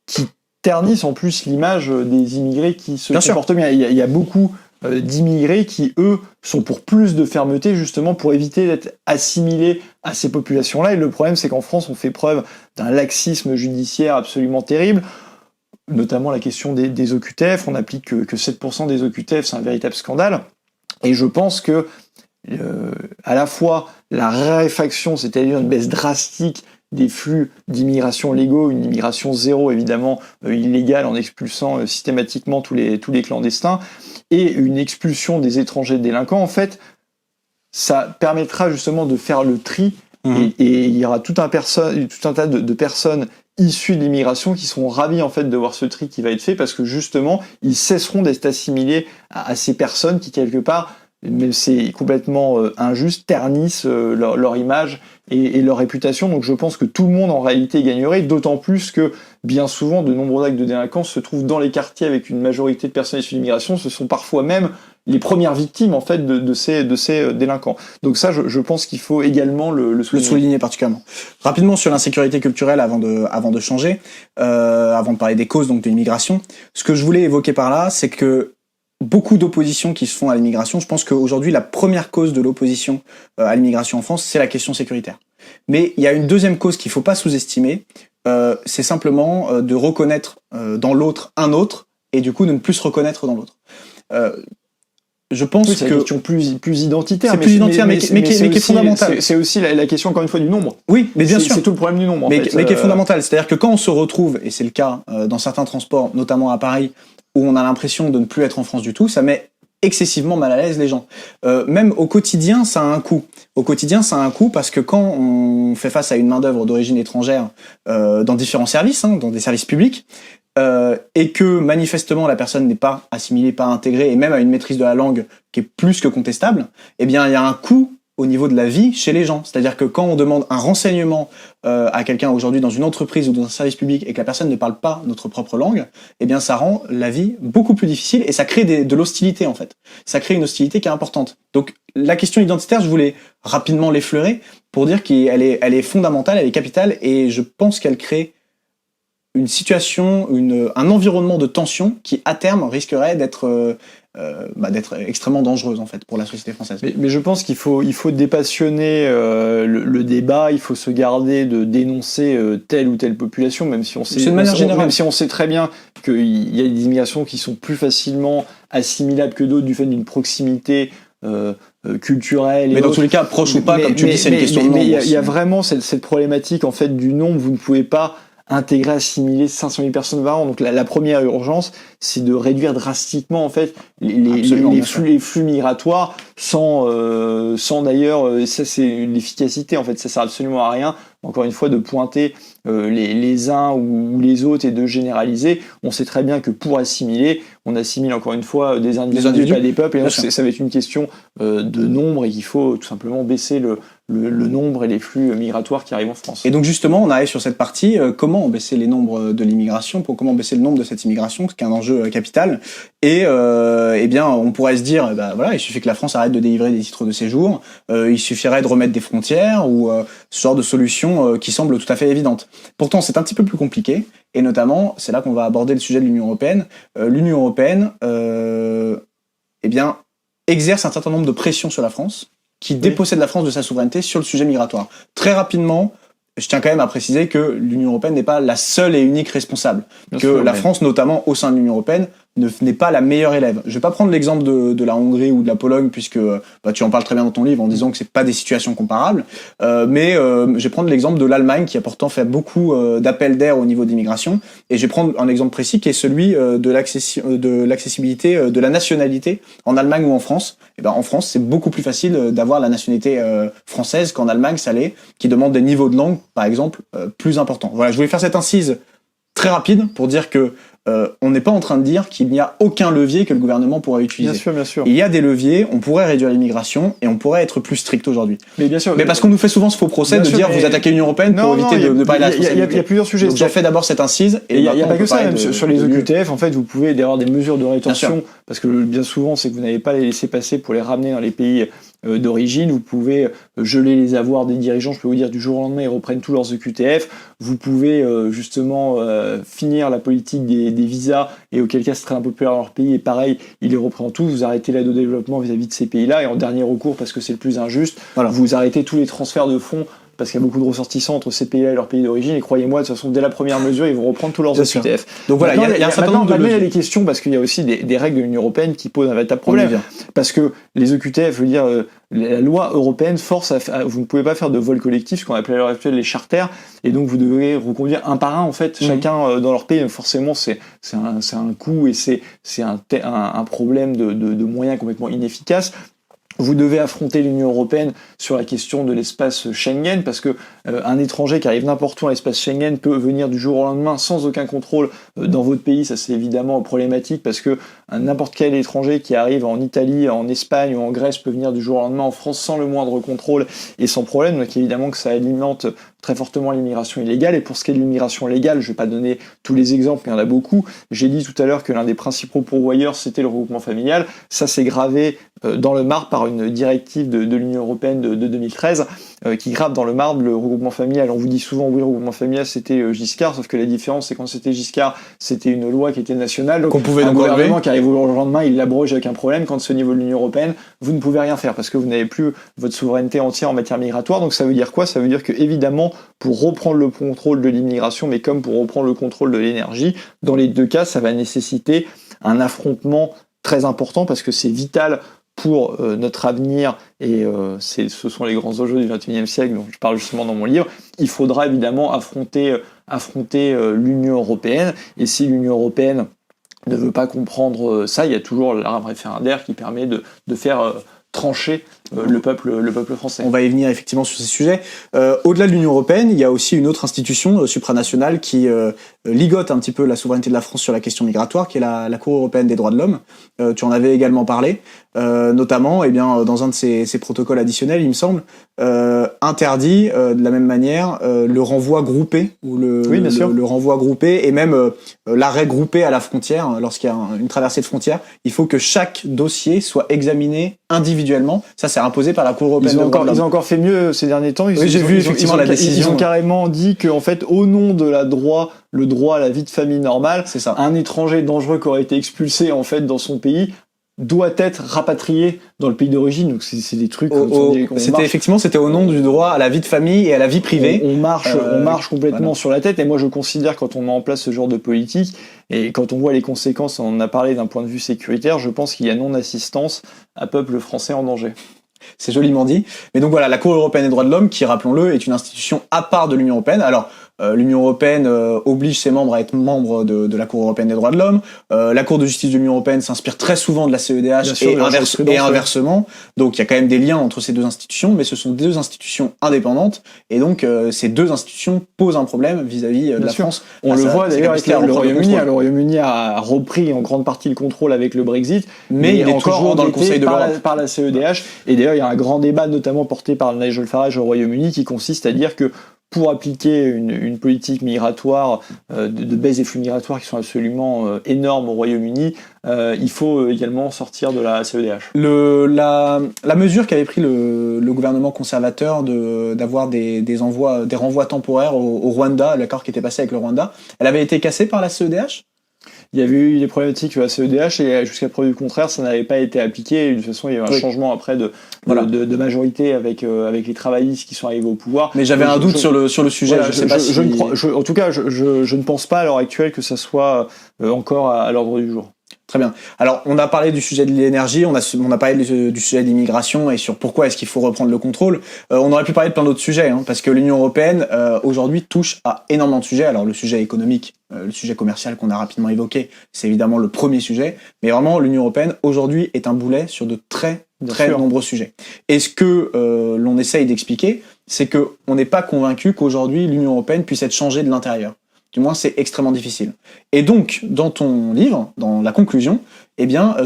qui ternissent en plus l'image des immigrés qui se comportent bien. Il y a beaucoup d'immigrés qui, eux, sont pour plus de fermeté, justement pour éviter d'être assimilés à ces populations-là. Et le problème, c'est qu'en France, on fait preuve d'un laxisme judiciaire absolument terrible, notamment la question des OQTF. On n'applique que 7% des OQTF, c'est un véritable scandale. Et je pense que à la fois la raréfaction, c'est-à-dire une baisse drastique des flux d'immigration légaux, une immigration zéro évidemment illégale en expulsant systématiquement tous les clandestins, et une expulsion des étrangers délinquants, en fait, ça permettra justement de faire le tri, et il y aura tout un tas de personnes issus de l'immigration qui seront ravis en fait de voir ce tri qui va être fait, parce que justement ils cesseront d'être assimilés à ces personnes qui quelque part, même c'est complètement injuste, ternissent leur image et leur réputation. Donc je pense que tout le monde en réalité gagnerait, d'autant plus que bien souvent de nombreux actes de délinquance se trouvent dans les quartiers avec une majorité de personnes issues de l'immigration. Ce sont parfois même les premières victimes en fait de ces délinquants. Donc ça, je pense qu'il faut également le souligner particulièrement. Rapidement sur l'insécurité culturelle avant de changer, avant de parler des causes donc de l'immigration. Ce que je voulais évoquer par là, c'est que beaucoup d'oppositions qui se font à l'immigration. Je pense qu'aujourd'hui, la première cause de l'opposition à l'immigration en France, c'est la question sécuritaire. Mais il y a une deuxième cause qu'il faut pas sous-estimer, c'est simplement de reconnaître dans l'autre un autre, et du coup de ne plus se reconnaître dans l'autre. Je pense que c'est une question plus identitaire, c'est plus identitaire, mais qui est fondamentale. C'est aussi la question encore une fois du nombre. Oui, mais bien sûr, c'est tout le problème du nombre. Mais qui est fondamental, c'est-à-dire que quand on se retrouve, et c'est le cas dans certains transports, notamment à Paris, où on a l'impression de ne plus être en France du tout, ça met excessivement mal à l'aise les gens. Même au quotidien, ça a un coût. Au quotidien, ça a un coût parce que quand on fait face à une main-d'œuvre d'origine étrangère dans différents services, dans des services publics, et que manifestement la personne n'est pas assimilée, pas intégrée, et même a une maîtrise de la langue qui est plus que contestable, eh bien il y a un coût au niveau de la vie chez les gens. C'est-à-dire que quand on demande un renseignement à quelqu'un aujourd'hui dans une entreprise ou dans un service public et que la personne ne parle pas notre propre langue, eh bien ça rend la vie beaucoup plus difficile et ça crée de l'hostilité en fait. Ça crée une hostilité qui est importante. Donc la question identitaire, je voulais rapidement l'effleurer pour dire qu'elle est fondamentale, elle est capitale et je pense qu'elle crée une situation, un environnement de tension qui à terme risquerait d'être extrêmement dangereuse en fait pour la société française. Mais je pense qu'il faut dépassionner le débat, il faut se garder de dénoncer telle ou telle population, même si on sait, même si on sait très bien qu'il y a des immigrations qui sont plus facilement assimilables que d'autres du fait d'une proximité culturelle. Mais dans tous les cas, proche ou pas, comme tu dis, c'est une question de nombre. Mais il y a vraiment cette problématique en fait du nombre. Vous ne pouvez pas intégrer, assimiler 500 000 personnes par an. Donc la première urgence, c'est de réduire drastiquement en fait les flux migratoires sans d'ailleurs, ça c'est l'efficacité en fait, ça sert absolument à rien. Encore une fois, de pointer les uns ou les autres et de généraliser. On sait très bien que pour assimiler, on assimile encore une fois des individus, pas des peuples, et donc ça va être une question de nombre et qu'il faut tout simplement baisser le nombre et les flux migratoires qui arrivent en France. Et donc justement, on arrive sur cette partie, comment baisser les nombres de l'immigration, comment baisser le nombre de cette immigration, ce qui est un enjeu capital. Et eh bien, on pourrait se dire, voilà, il suffit que la France arrête de délivrer des titres de séjour, il suffirait de remettre des frontières ou ce genre de solutions qui semblent tout à fait évidentes. Pourtant, c'est un petit peu plus compliqué, et notamment, c'est là qu'on va aborder le sujet de l'Union européenne. L'Union européenne, eh bien, exerce un certain nombre de pressions sur la France, qui dépossède la France de sa souveraineté sur le sujet migratoire. Très rapidement, je tiens quand même à préciser que l'Union européenne n'est pas la seule et unique responsable. La France, notamment au sein de l'Union européenne, n'est pas la meilleure élève. Je vais pas prendre l'exemple de la Hongrie ou de la Pologne, puisque tu en parles très bien dans ton livre en disant que c'est pas des situations comparables, mais je vais prendre l'exemple de l'Allemagne qui a pourtant fait beaucoup d'appels d'air au niveau d'immigration, et je vais prendre un exemple précis qui est celui de l'accessibilité de la nationalité en Allemagne ou en France. Et en France, c'est beaucoup plus facile d'avoir la nationalité française qu'en Allemagne, ça l'est, qui demande des niveaux de langue, par exemple, plus importants. Voilà, je voulais faire cette incise très rapide pour dire que on n'est pas en train de dire qu'il n'y a aucun levier que le gouvernement pourrait utiliser. Bien sûr, bien sûr. Il y a des leviers, on pourrait réduire l'immigration et on pourrait être plus strict aujourd'hui. Mais bien sûr. Mais parce qu'on nous fait souvent ce faux procès de dire vous attaquez l'Union européenne pour éviter de parler de la responsabilité. Il y a plusieurs sujets. Donc j'ai fait d'abord cette incise. Et il n'y a pas que ça, même sur les OQTF, en fait, vous pouvez avoir des mesures de rétention, parce que bien souvent, c'est que vous n'avez pas les laisser passer pour les ramener dans les pays d'origine. Vous pouvez geler les avoirs des dirigeants, je peux vous dire, du jour au lendemain, ils reprennent tous leurs EQTF. Vous pouvez justement finir la politique des visas, et auquel cas c'est très impopulaire dans leur pays, et pareil, ils les reprennent tous. Vous arrêtez l'aide au développement vis-à-vis de ces pays-là, et en dernier recours, parce que c'est le plus injuste, vous arrêtez tous les transferts de fonds, parce qu'il y a beaucoup de ressortissants entre ces pays-là et leurs pays d'origine, et croyez-moi, de toute façon, dès la première mesure, ils vont reprendre tous leurs OQTF. Donc voilà, il y a un certain nombre de mesures. Il y a des questions, parce qu'il y a aussi des règles de l'Union européenne qui posent un véritable problème. Parce que les OQTF, je veux dire, la loi européenne force vous ne pouvez pas faire de vol collectif, ce qu'on appelle à l'heure actuelle les charters, et donc vous devez reconduire un par un, en fait, chacun dans leur pays. Forcément, c'est un coût, et c'est un problème de moyens complètement inefficaces. Vous devez affronter l'Union européenne sur la question de l'espace Schengen, parce que un étranger qui arrive n'importe où dans l'espace Schengen peut venir du jour au lendemain sans aucun contrôle dans votre pays. Ça, c'est évidemment problématique, parce que n'importe quel étranger qui arrive en Italie, en Espagne ou en Grèce peut venir du jour au lendemain en France sans le moindre contrôle et sans problème. Donc évidemment que ça alimente très fortement l'immigration illégale. Et pour ce qui est de l'immigration légale, je vais pas donner tous les exemples, il y en a beaucoup. J'ai dit tout à l'heure que l'un des principaux pourvoyeurs, c'était le regroupement familial. Ça, c'est gravé dans le marbre par une directive de l'Union européenne de 2013 qui grave dans le marbre le regroupement familial. On vous dit souvent, oui, le regroupement familial, c'était Giscard, sauf que la différence, c'est quand c'était Giscard, c'était une loi qui était nationale. Donc, qu'on pouvait un gouvernement qui arrive au lendemain, il l'abroge avec un problème. Quand c'est au niveau de l'Union européenne, vous ne pouvez rien faire, parce que vous n'avez plus votre souveraineté entière en matière migratoire. Donc ça veut dire quoi? Ça veut dire que, évidemment, pour reprendre le contrôle de l'immigration, mais comme pour reprendre le contrôle de l'énergie, dans les deux cas, ça va nécessiter un affrontement très important, parce que c'est vital pour notre avenir, et ce sont les grands enjeux du XXIe siècle dont je parle justement dans mon livre. Il faudra évidemment affronter l'Union européenne, et si l'Union européenne ne veut pas comprendre ça, il y a toujours l'arme référendaire qui permet de faire trancher le peuple français. On va y venir effectivement sur ces sujets. Au-delà de l'Union européenne, il y a aussi une autre institution supranationale qui ligote un petit peu la souveraineté de la France sur la question migratoire, qui est la Cour européenne des droits de l'homme. Tu en avais également parlé, notamment dans un de ces protocoles additionnels, il me semble, interdit de la même manière le renvoi groupé ou le renvoi groupé et même l'arrêt groupé à la frontière lorsqu'il y a une traversée de frontière. Il faut que chaque dossier soit examiné individuellement. Ça, c'est imposé par la Cour européenne des droits de l'homme. Ils ont encore fait mieux ces derniers temps. Oui, j'ai vu effectivement la décision. Ils ont carrément dit que, en fait, au nom de le droit à la vie de famille normale, c'est ça. Un étranger dangereux qui aurait été expulsé en fait dans son pays doit être rapatrié dans le pays d'origine. Donc c'est des trucs. C'était au nom du droit à la vie de famille et à la vie privée. On marche complètement sur la tête. Et moi, je considère, quand on met en place ce genre de politique et quand on voit les conséquences, on en a parlé d'un point de vue sécuritaire, je pense qu'il y a non-assistance à peuple français en danger. C'est joliment dit. Mais donc voilà, la Cour européenne des droits de l'homme, qui, rappelons-le, est une institution à part de l'Union européenne. Alors, l'Union européenne oblige ses membres à être membres de la Cour européenne des droits de l'homme. La Cour de justice de l'Union européenne s'inspire très souvent de la CEDH et inversement. Donc il y a quand même des liens entre ces deux institutions, mais ce sont deux institutions indépendantes. Et donc ces deux institutions posent un problème vis-à-vis de la France. On le voit d'ailleurs avec le Royaume-Uni. Le Royaume-Uni a repris en grande partie le contrôle avec le Brexit, mais il est toujours dans le Conseil de l'Europe. Par la CEDH. Et d'ailleurs, il y a un grand débat, notamment porté par Nigel Farage au Royaume-Uni, qui consiste à dire que pour appliquer une politique migratoire, de baisse des flux migratoires qui sont absolument énormes au Royaume-Uni, il faut également sortir de la CEDH. La mesure qu'avait pris le gouvernement conservateur d'avoir des renvois temporaires au Rwanda, l'accord qui était passé avec le Rwanda, elle avait été cassée par la CEDH ? Il y avait eu des problématiques sur la CEDH et jusqu'à preuve du contraire, ça n'avait pas été appliqué. Et de toute façon, il y a eu un changement après de majorité avec les travaillistes qui sont arrivés au pouvoir. Mais j'avais un doute sur le sujet. Voilà, en tout cas, je ne pense pas à l'heure actuelle que ça soit encore à l'ordre du jour. Très bien. Alors, on a parlé du sujet de l'énergie, on a parlé du sujet de l'immigration et sur pourquoi est-ce qu'il faut reprendre le contrôle. On aurait pu parler de plein d'autres sujets, parce que l'Union européenne, aujourd'hui, touche à énormément de sujets. Alors, le sujet économique, le sujet commercial qu'on a rapidement évoqué, c'est évidemment le premier sujet. Mais vraiment, l'Union européenne, aujourd'hui, est un boulet sur de très nombreux sujets. Et ce que l'on essaye d'expliquer, c'est que on n'est pas convaincu qu'aujourd'hui, l'Union européenne puisse être changée de l'intérieur. Du moins, c'est extrêmement difficile. Et donc, dans ton livre, dans la conclusion,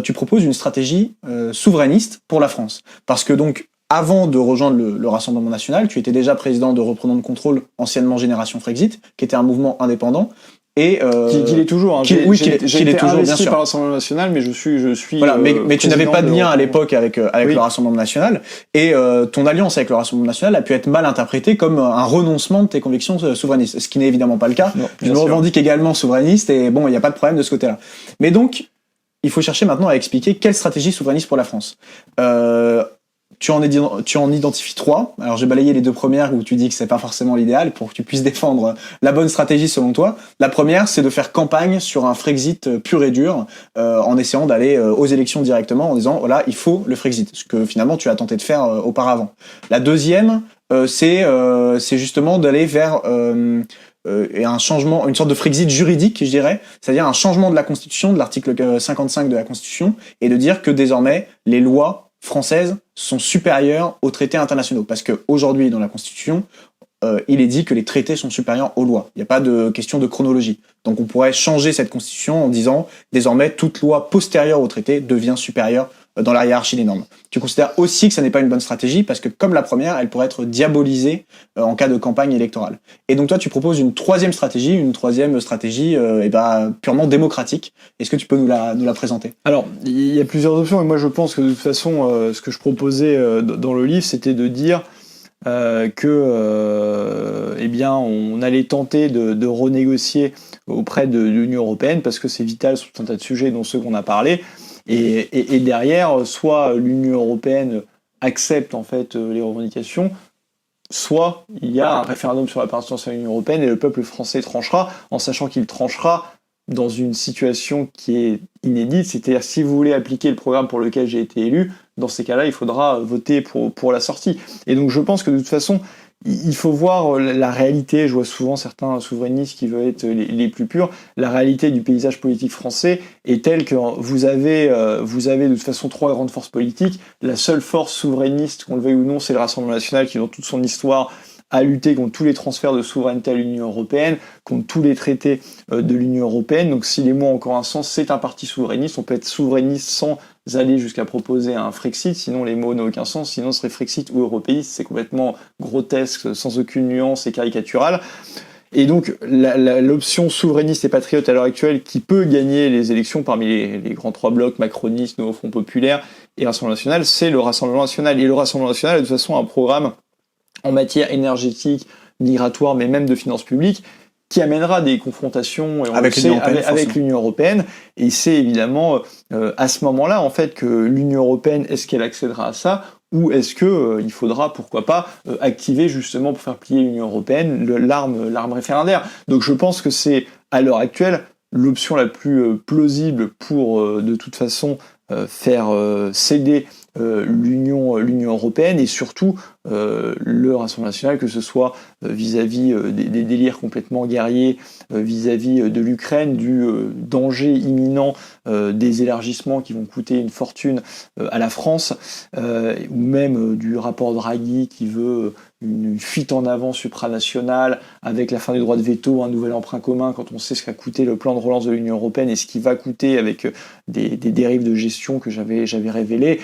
tu proposes une stratégie souverainiste pour la France. Parce que donc, avant de rejoindre le Rassemblement national, tu étais déjà président de Reprenons le contrôle, anciennement Génération Frexit, qui était un mouvement indépendant. Et qu'il est toujours. J'ai été toujours investi par le Rassemblement national, mais je suis. Voilà, mais tu n'avais pas de lien à l'époque avec le Rassemblement national, et ton alliance avec le Rassemblement national a pu être mal interprétée comme un renoncement de tes convictions souverainistes, ce qui n'est évidemment pas le cas. Non, je me revendique également souverainiste, et bon, il n'y a pas de problème de ce côté-là. Mais donc, il faut chercher maintenant à expliquer quelle stratégie souverainiste pour la France. Tu en identifies 3. Alors j'ai balayé les 2 premières où tu dis que c'est pas forcément l'idéal pour que tu puisses défendre la bonne stratégie selon toi. La première, c'est de faire campagne sur un Frexit pur et dur, en essayant d'aller aux élections directement en disant voilà, il faut le Frexit, ce que finalement tu as tenté de faire auparavant. La deuxième, c'est justement d'aller vers un changement, une sorte de Frexit juridique, je dirais, c'est-à-dire un changement de la Constitution, de l'article 55 de la Constitution, et de dire que désormais les lois françaises sont supérieures aux traités internationaux. Parce qu'aujourd'hui, dans la Constitution, il est dit que les traités sont supérieurs aux lois. Il n'y a pas de question de chronologie. Donc on pourrait changer cette Constitution en disant désormais toute loi postérieure au traité devient supérieure dans la hiérarchie des normes. Tu considères aussi que ça n'est pas une bonne stratégie parce que comme la première, elle pourrait être diabolisée en cas de campagne électorale. Et donc toi, tu proposes une troisième stratégie purement démocratique. Est-ce que tu peux nous la présenter ? Alors, il y a plusieurs options et moi je pense que de toute façon, ce que je proposais dans le livre, c'était de dire on allait tenter de renégocier auprès de l'Union européenne parce que c'est vital sur tout un tas de sujets dont ceux qu'on a parlé. Et derrière, soit l'Union européenne accepte en fait les revendications, soit il y a un référendum sur l'appartenance à l'Union européenne et le peuple français tranchera, en sachant qu'il tranchera dans une situation qui est inédite, c'est-à-dire si vous voulez appliquer le programme pour lequel j'ai été élu, dans ces cas-là, il faudra voter pour la sortie. Et donc je pense que de toute façon, il faut voir la réalité. Je vois souvent certains souverainistes qui veulent être les plus purs. La réalité du paysage politique français est telle que vous avez de toute façon 3 grandes forces politiques. La seule force souverainiste, qu'on le veuille ou non, c'est le Rassemblement national qui, dans toute son histoire, a lutté contre tous les transferts de souveraineté à l'Union européenne, contre tous les traités de l'Union européenne. Donc si les mots ont encore un sens, c'est un parti souverainiste. On peut être souverainiste sans aller jusqu'à proposer un Frexit, sinon les mots n'ont aucun sens, sinon ce serait Frexit ou européiste, c'est complètement grotesque, sans aucune nuance et caricatural. Et donc l'option souverainiste et patriote à l'heure actuelle qui peut gagner les élections parmi les grands 3 blocs, macronistes, Nouveau Front Populaire et Rassemblement National, c'est le Rassemblement National. Et le Rassemblement National a de toute façon un programme en matière énergétique, migratoire, mais même de finances publiques, qui amènera des confrontations avec l'Union européenne. Et c'est évidemment à ce moment-là, en fait, que l'Union européenne, est-ce qu'elle accédera à ça, ou est-ce que il faudra, pourquoi pas, activer justement pour faire plier l'Union européenne l'arme référendaire. Donc je pense que c'est, à l'heure actuelle, l'option la plus plausible pour, de toute façon, faire céder l'Union européenne et surtout le Rassemblement national, que ce soit vis-à-vis des délires complètement guerriers, vis-à-vis de l'Ukraine, du danger imminent des élargissements qui vont coûter une fortune à la France, ou même du rapport Draghi qui veut une fuite en avant supranationale avec la fin du droit de veto, un nouvel emprunt commun, quand on sait ce qu'a coûté le plan de relance de l'Union européenne et ce qui va coûter avec des dérives de gestion que j'avais révélées.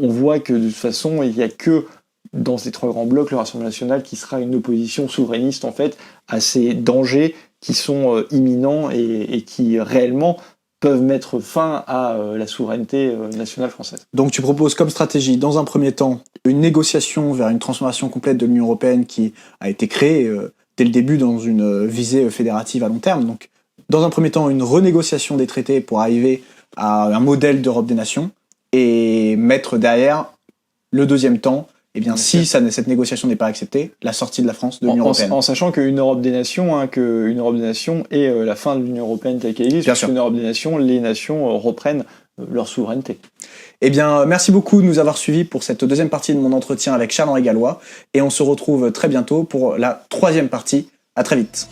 On voit que de toute façon, il n'y a que dans ces 3 grands blocs, le Rassemblement national qui sera une opposition souverainiste en fait à ces dangers qui sont imminents et qui réellement peuvent mettre fin à la souveraineté nationale française. Donc tu proposes comme stratégie, dans un premier temps, une négociation vers une transformation complète de l'Union européenne qui a été créée dès le début dans une visée fédérative à long terme. Donc dans un premier temps, une renégociation des traités pour arriver à un modèle d'Europe des nations et mettre derrière le deuxième temps, eh bien, si cette négociation n'est pas acceptée, la sortie de la France de l'Union européenne. En sachant qu'une Europe des nations, est la fin de l'Union européenne telle qu'elle existe, parce qu'une Europe des nations, les nations reprennent leur souveraineté. Eh bien, merci beaucoup de nous avoir suivis pour cette deuxième partie de mon entretien avec Charles-Henri Gallois, et on se retrouve très bientôt pour la 3e partie. À très vite.